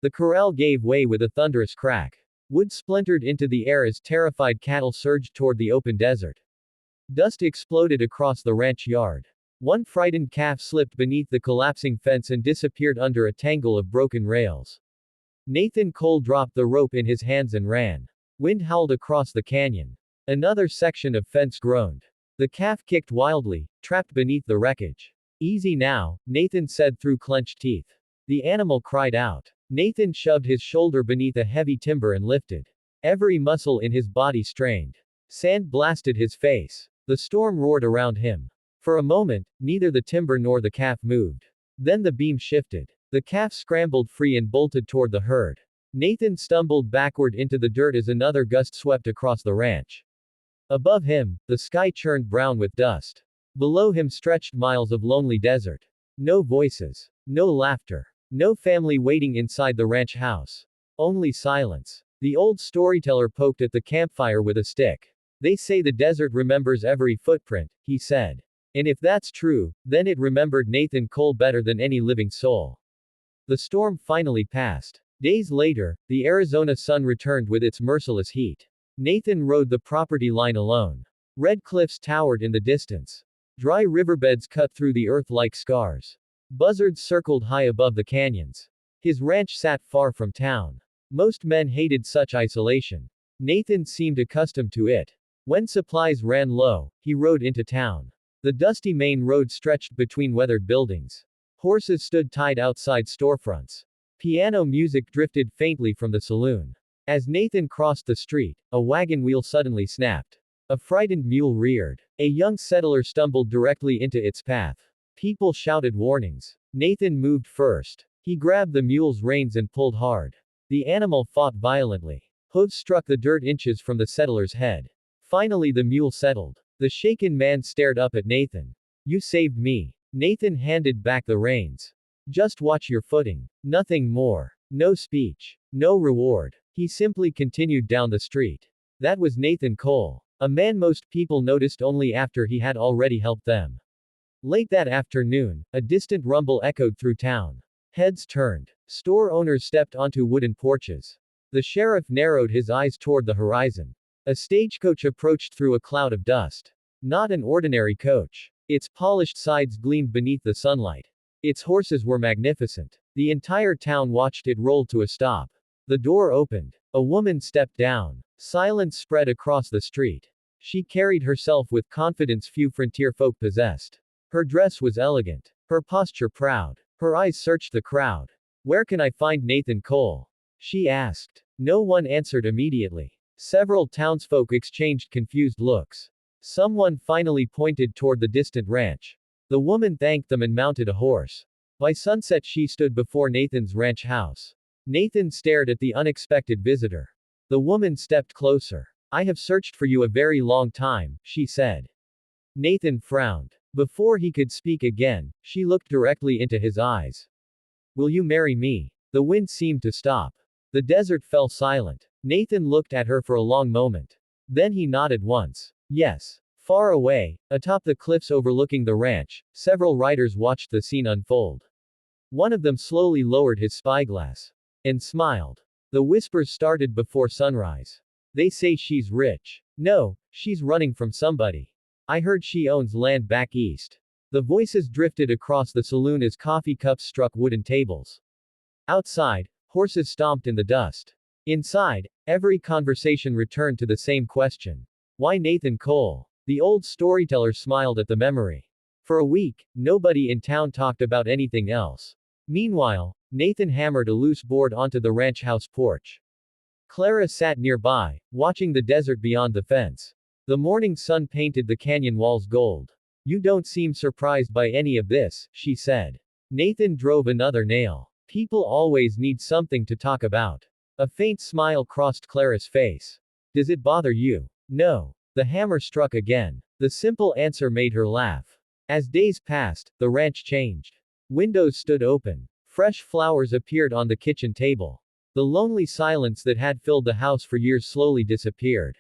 The corral gave way with a thunderous crack. Wood splintered into the air as terrified cattle surged toward the open desert. Dust exploded across the ranch yard. One frightened calf slipped beneath the collapsing fence and disappeared under a tangle of broken rails. Nathan Cole dropped the rope in his hands and ran. Wind howled across the canyon. Another section of fence groaned. The calf kicked wildly, trapped beneath the wreckage. Easy now, Nathan said through clenched teeth. The animal cried out. Nathan shoved his shoulder beneath a heavy timber and lifted. Every muscle in his body strained. Sand blasted his face. The storm roared around him. For a moment, neither the timber nor the calf moved. Then the beam shifted. The calf scrambled free and bolted toward the herd. Nathan stumbled backward into the dirt as another gust swept across the ranch. Above him, the sky churned brown with dust. Below him stretched miles of lonely desert. No voices. No laughter. No family waiting inside the ranch house. Only silence. The old storyteller poked at the campfire with a stick. They say the desert remembers every footprint, he said. And if that's true, then it remembered Nathan Cole better than any living soul. The storm finally passed. Days later, the Arizona sun returned with its merciless heat. Nathan rode the property line alone. Red cliffs towered in the distance. Dry riverbeds cut through the earth like scars. Buzzards circled high above the canyons. His ranch sat far from town. Most men hated such isolation. Nathan seemed accustomed to it. When supplies ran low, he rode into town. The dusty main road stretched between weathered buildings. Horses stood tied outside storefronts. Piano music drifted faintly from the saloon. As Nathan crossed the street, a wagon wheel suddenly snapped. A frightened mule reared. A young settler stumbled directly into its path. People shouted warnings. Nathan moved first. He grabbed the mule's reins and pulled hard. The animal fought violently. Hooves struck the dirt inches from the settler's head. Finally the mule settled. The shaken man stared up at Nathan. You saved me. Nathan handed back the reins. Just watch your footing. Nothing more. No speech. No reward. He simply continued down the street. That was Nathan Cole. A man most people noticed only after he had already helped them. Late that afternoon, a distant rumble echoed through town. Heads turned. Store owners stepped onto wooden porches. The sheriff narrowed his eyes toward the horizon. A stagecoach approached through a cloud of dust. Not an ordinary coach. Its polished sides gleamed beneath the sunlight. Its horses were magnificent. The entire town watched it roll to a stop. The door opened. A woman stepped down. Silence spread across the street. She carried herself with confidence few frontier folk possessed. Her dress was elegant. Her posture proud. Her eyes searched the crowd. Where can I find Nathan Cole? She asked. No one answered immediately. Several townsfolk exchanged confused looks. Someone finally pointed toward the distant ranch. The woman thanked them and mounted a horse. By sunset she stood before Nathan's ranch house. Nathan stared at the unexpected visitor. The woman stepped closer. I have searched for you a very long time, she said. Nathan frowned. Before he could speak again, she looked directly into his eyes. Will you marry me? The wind seemed to stop. The desert fell silent. Nathan looked at her for a long moment. Then he nodded once. Yes. Far away, atop the cliffs overlooking the ranch, several riders watched the scene unfold. One of them slowly lowered his spyglass. And smiled. The whispers started before sunrise. They say she's rich. No, she's running from somebody. I heard she owns land back east. The voices drifted across the saloon as coffee cups struck wooden tables. Outside, horses stomped in the dust. Inside, every conversation returned to the same question. Why Nathan Cole? The old storyteller smiled at the memory. For a week, nobody in town talked about anything else. Meanwhile, Nathan hammered a loose board onto the ranch house porch. Clara sat nearby, watching the desert beyond the fence. The morning sun painted the canyon walls gold. You don't seem surprised by any of this, she said. Nathan drove another nail. People always need something to talk about. A faint smile crossed Clara's face. Does it bother you? No. The hammer struck again. The simple answer made her laugh. As days passed, the ranch changed. Windows stood open. Fresh flowers appeared on the kitchen table. The lonely silence that had filled the house for years slowly disappeared.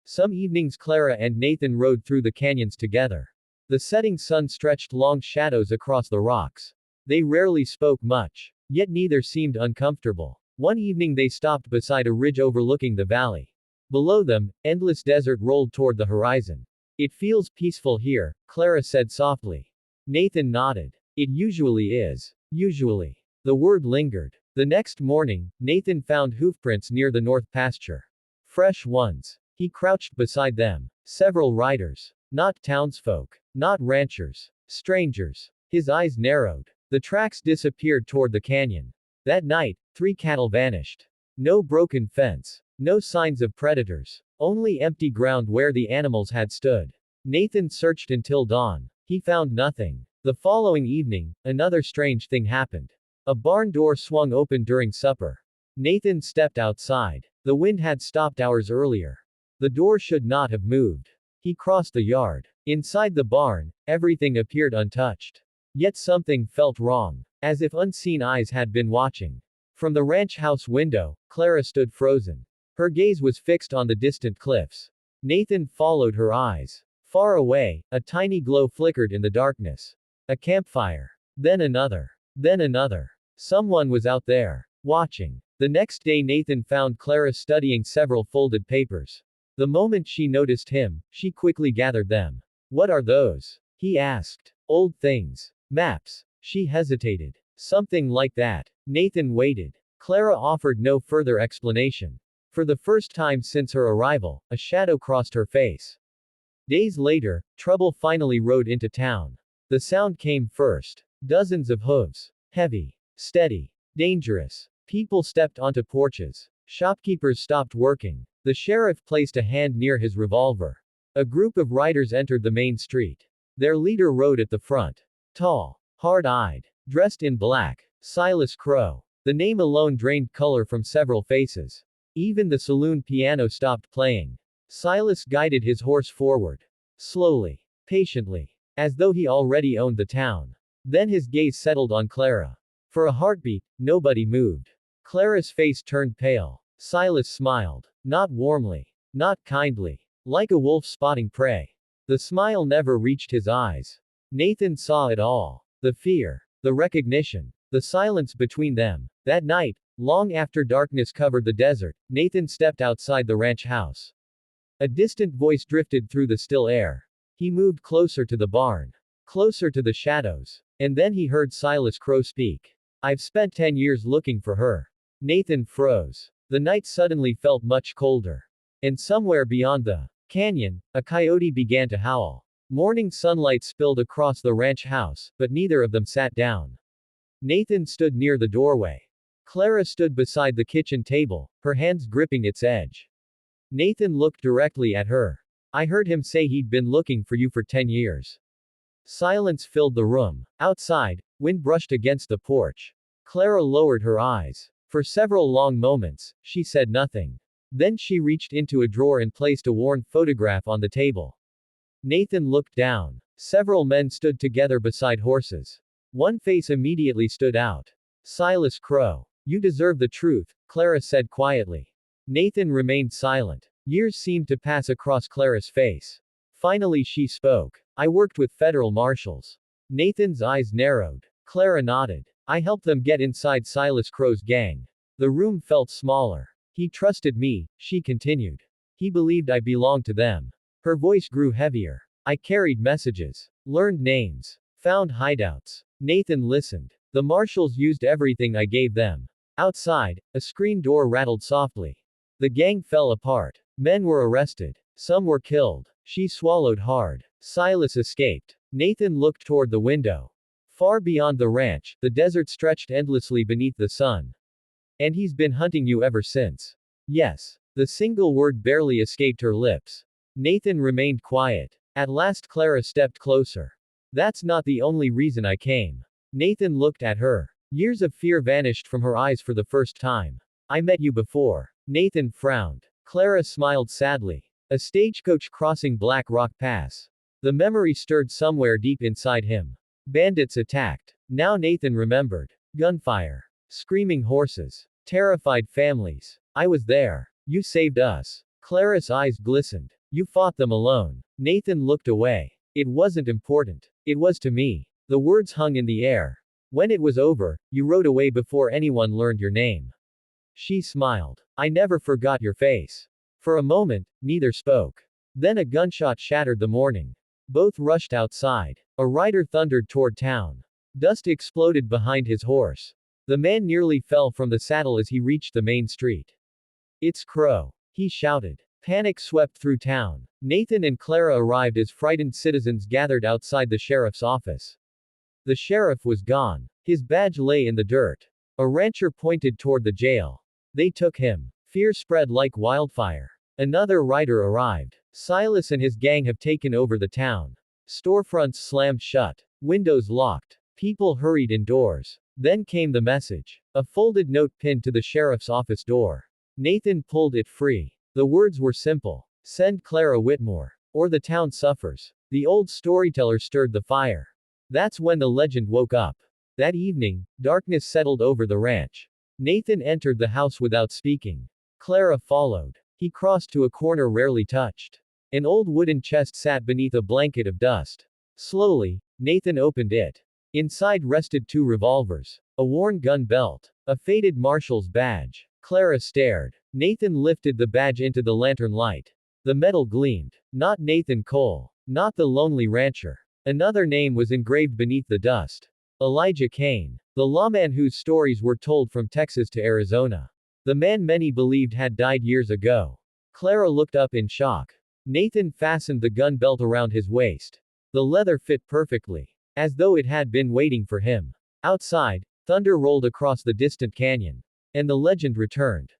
Some evenings Clara and Nathan rode through the canyons together. The setting sun stretched long shadows across the rocks. They rarely spoke much. Yet neither seemed uncomfortable. One evening they stopped beside a ridge overlooking the valley. Below them, endless desert rolled toward the horizon. It feels peaceful here, Clara said softly. Nathan nodded. It usually is. Usually. The word lingered. The next morning, Nathan found hoofprints near the north pasture. Fresh ones. He crouched beside them. Several riders. Not townsfolk. Not ranchers. Strangers. His eyes narrowed. The tracks disappeared toward the canyon. That night, 3 cattle vanished. No broken fence. No signs of predators. Only empty ground where the animals had stood. Nathan searched until dawn. He found nothing. The following evening, another strange thing happened. A barn door swung open during supper. Nathan stepped outside. The wind had stopped hours earlier. The door should not have moved. He crossed the yard. Inside the barn, everything appeared untouched. Yet something felt wrong. As if unseen eyes had been watching. From the ranch house window, Clara stood frozen. Her gaze was fixed on the distant cliffs. Nathan followed her eyes. Far away, a tiny glow flickered in the darkness. A campfire. Then another. Then another. Someone was out there. Watching. The next day Nathan found Clara studying several folded papers. The moment she noticed him, she quickly gathered them. What are those? He asked. Old things. Maps. She hesitated. Something like that. Nathan waited. Clara offered no further explanation. For the first time since her arrival, a shadow crossed her face. Days later, trouble finally rode into town. The sound came first. Dozens of hooves. Heavy. Steady. Dangerous. People stepped onto porches. Shopkeepers stopped working. The sheriff placed a hand near his revolver. A group of riders entered the main street. Their leader rode at the front. Tall. Hard-eyed. Dressed in black. Silas Crow. The name alone drained color from several faces. Even the saloon piano stopped playing. Silas guided his horse forward. Slowly. Patiently. As though he already owned the town. Then his gaze settled on Clara. For a heartbeat, nobody moved. Clara's face turned pale. Silas smiled. Not warmly. Not kindly. Like a wolf spotting prey. The smile never reached his eyes. Nathan saw it all. The fear. The recognition. The silence between them. That night, long after darkness covered the desert, Nathan stepped outside the ranch house. A distant voice drifted through the still air. He moved closer to the barn. Closer to the shadows. And then he heard Silas Crow speak. I've spent 10 years looking for her. Nathan froze. The night suddenly felt much colder. And somewhere beyond the canyon, a coyote began to howl. Morning sunlight spilled across the ranch house, but neither of them sat down. Nathan stood near the doorway. Clara stood beside the kitchen table, her hands gripping its edge. Nathan looked directly at her. I heard him say he'd been looking for you for 10 years. Silence filled the room. Outside, wind brushed against the porch. Clara lowered her eyes. For several long moments, she said nothing. Then she reached into a drawer and placed a worn photograph on the table. Nathan looked down. Several men stood together beside horses. One face immediately stood out. Silas Crow. You deserve the truth, Clara said quietly. Nathan remained silent. Years seemed to pass across Clara's face. Finally she spoke. I worked with federal marshals. Nathan's eyes narrowed. Clara nodded. I helped them get inside Silas Crow's gang. The room felt smaller. He trusted me, she continued. He believed I belonged to them. Her voice grew heavier. I carried messages. Learned names. Found hideouts. Nathan listened. The marshals used everything I gave them. Outside, a screen door rattled softly. The gang fell apart. Men were arrested. Some were killed. She swallowed hard. Silas escaped. Nathan looked toward the window. Far beyond the ranch, the desert stretched endlessly beneath the sun. And he's been hunting you ever since. Yes. The single word barely escaped her lips. Nathan remained quiet. At last Clara stepped closer. That's not the only reason I came. Nathan looked at her. Years of fear vanished from her eyes for the first time. I met you before. Nathan frowned. Clara smiled sadly. A stagecoach crossing Black Rock Pass. The memory stirred somewhere deep inside him. Bandits attacked. Now Nathan remembered. Gunfire. Screaming horses. Terrified families. I was there. You saved us. Clara's eyes glistened. You fought them alone. Nathan looked away. It wasn't important. It was to me. The words hung in the air. When it was over, you rode away before anyone learned your name. She smiled. I never forgot your face. For a moment, neither spoke. Then a gunshot shattered the morning. Both rushed outside. A rider thundered toward town. Dust exploded behind his horse. The man nearly fell from the saddle as he reached the main street. It's Crow. He shouted. Panic swept through town. Nathan and Clara arrived as frightened citizens gathered outside the sheriff's office. The sheriff was gone. His badge lay in the dirt. A rancher pointed toward the jail. They took him. Fear spread like wildfire. Another rider arrived. Silas and his gang have taken over the town. Storefronts slammed shut. Windows locked. People hurried indoors. Then came the message. A folded note pinned to the sheriff's office door. Nathan pulled it free. The words were simple. Send Clara Whitmore. Or the town suffers. The old storyteller stirred the fire. That's when the legend woke up. That evening, darkness settled over the ranch. Nathan entered the house without speaking. Clara followed. He crossed to a corner rarely touched. An old wooden chest sat beneath a blanket of dust. Slowly, Nathan opened it. Inside rested 2 revolvers, a worn gun belt, a faded marshal's badge. Clara stared. Nathan lifted the badge into the lantern light. The metal gleamed. Not Nathan Cole. Not the lonely rancher. Another name was engraved beneath the dust. Elijah Kane. The lawman whose stories were told from Texas to Arizona. The man many believed had died years ago. Clara looked up in shock. Nathan fastened the gun belt around his waist. The leather fit perfectly. As though it had been waiting for him. Outside, thunder rolled across the distant canyon. And the legend returned.